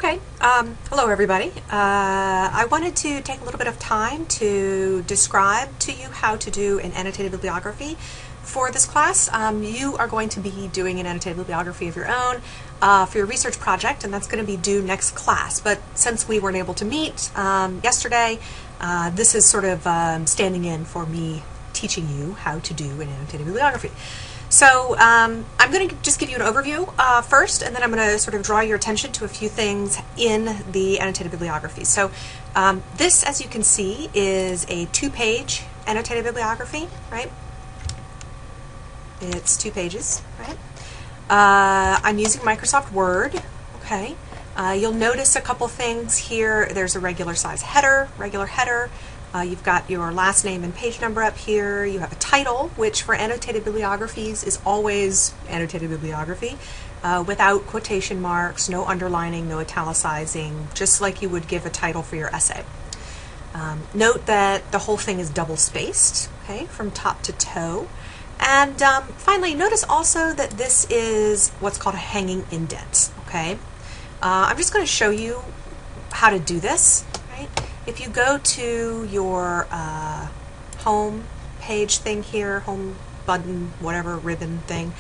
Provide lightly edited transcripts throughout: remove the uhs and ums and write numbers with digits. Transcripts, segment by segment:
Okay, hello everybody. I wanted to take a little bit of time to describe to you how to do an annotated bibliography for this class. You are going to be doing an annotated bibliography of your own for your research project, and that's going to be due next class. But since we weren't able to meet yesterday, this is sort of standing in for me teaching you how to do an annotated bibliography. So I'm going to just give you an overview first, and then I'm going to sort of draw your attention to a few things in the annotated bibliography. So this, as you can see, is a 2-page annotated bibliography, right? It's 2 pages, right? I'm using Microsoft Word, okay? You'll notice a couple things here. There's a regular size header, you've got your last name and page number up here. You have a title, which for annotated bibliographies is always annotated bibliography, without quotation marks, no underlining, no italicizing, just like you would give a title for your essay. Note that the whole thing is double spaced, okay, from top to toe. And finally, notice also that this is what's called a hanging indent, okay? I'm just going to show you how to do this, right? If you go to your home page thing here, home button, whatever, ribbon thing,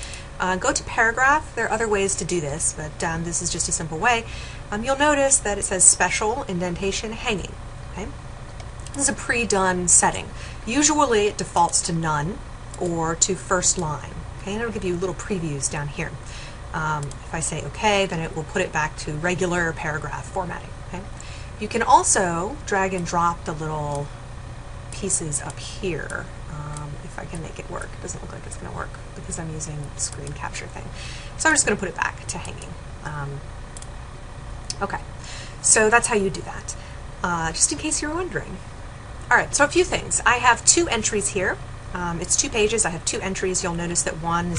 go to paragraph. There are other ways to do this, but this is just a simple way. You'll notice that it says special indentation hanging, okay? This is a pre-done setting. Usually it defaults to none or to first line, okay? And it'll give you little previews down here. If I say okay, then it will put it back to regular paragraph formatting, okay? You can also drag and drop the little pieces up here, if I can make it work. It doesn't look like it's going to work because I'm using the screen capture thing. So I'm just going to put it back to hanging. Okay, so that's how you do that, just in case you're wondering. All right, so a few things. I have 2 entries here. It's 2 pages. I have 2 entries. You'll notice that one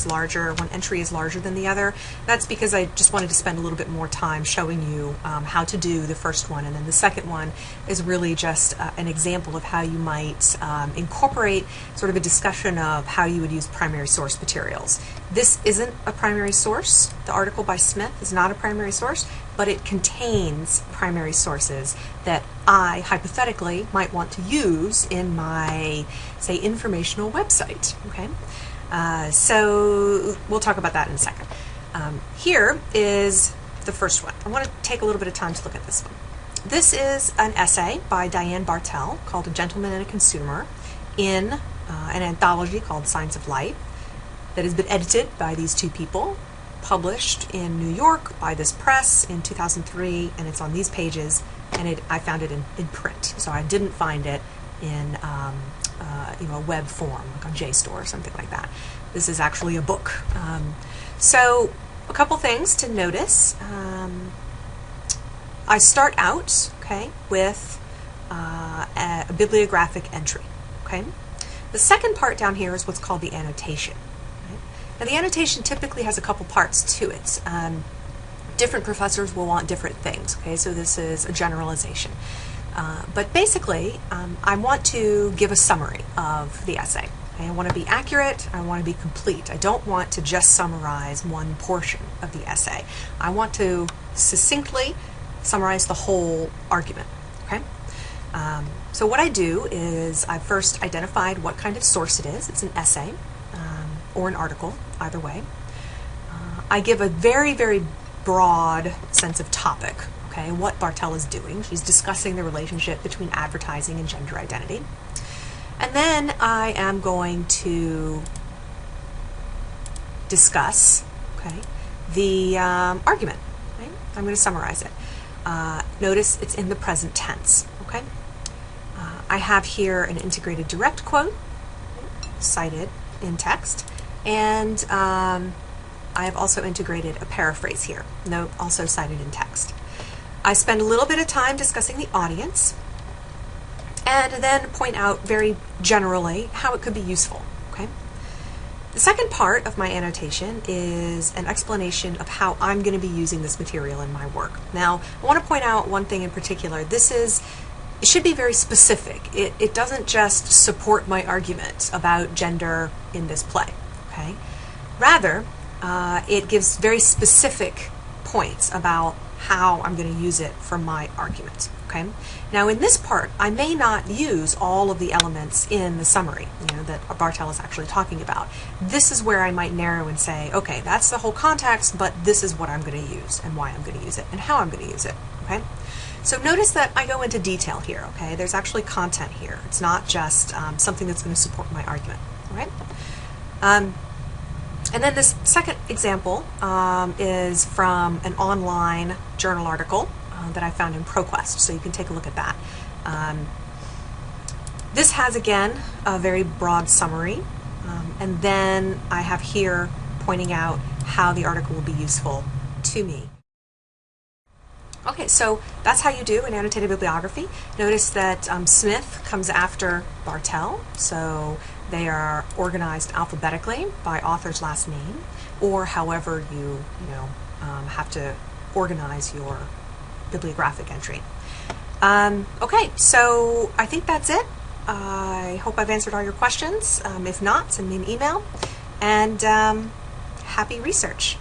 entry is larger than the other. That's because I just wanted to spend a little bit more time showing you how to do the first one, and then the second one is really just an example of how you might incorporate sort of a discussion of how you would use primary source materials. This isn't a primary source. The article by Smith is not a primary source, but it contains primary sources that I, hypothetically, might want to use in my, say, informational website, okay? So we'll talk about that in a second. Here is the first one. I want to take a little bit of time to look at this one. This is an essay by Diane Bartel called A Gentleman and a Consumer in an anthology called Signs of Light that has been edited by these 2 people, published in New York by this press in 2003, and it's on these pages, and I found it in print. So I didn't find it in a web form, like on JSTOR or something like that. This is actually a book. So a couple things to notice. I start out, okay, with a bibliographic entry, okay? The second part down here is what's called the annotation. Now, the annotation typically has a couple parts to it. Different professors will want different things, okay? So this is a generalization. But basically, I want to give a summary of the essay. Okay? I want to be accurate. I want to be complete. I don't want to just summarize one portion of the essay. I want to succinctly summarize the whole argument, okay? So what I do is I first identified what kind of source it is. It's an essay. Or an article, either way. I give a very, very broad sense of topic, okay, what Bartel is doing. She's discussing the relationship between advertising and gender identity. And then I am going to discuss, okay, the argument. Okay? I'm going to summarize it. Notice it's in the present tense, okay? I have here an integrated direct quote, cited in text. And I have also integrated a paraphrase here, note also cited in text. I spend a little bit of time discussing the audience and then point out very generally how it could be useful, okay? The second part of my annotation is an explanation of how I'm going to be using this material in my work. Now, I want to point out one thing in particular. It should be very specific. It doesn't just support my argument about gender in this play. Okay. Rather, it gives very specific points about how I'm going to use it for my argument. Okay. Now in this part, I may not use all of the elements in the summary, that Bartel is actually talking about. This is where I might narrow and say, okay, that's the whole context, but this is what I'm going to use and why I'm going to use it and how I'm going to use it. Okay. So notice that I go into detail here. Okay. There's actually content here. It's not just something that's going to support my argument. All right. And then this second example is from an online journal article that I found in ProQuest, so you can take a look at that. This has, again, a very broad summary, and then I have here pointing out how the article will be useful to me. Okay, so that's how you do an annotated bibliography. Notice that Smith comes after Bartel, so they are organized alphabetically by author's last name, or however you have to organize your bibliographic entry. Okay, so I think that's it. I hope I've answered all your questions. If not, send me an email, and happy research.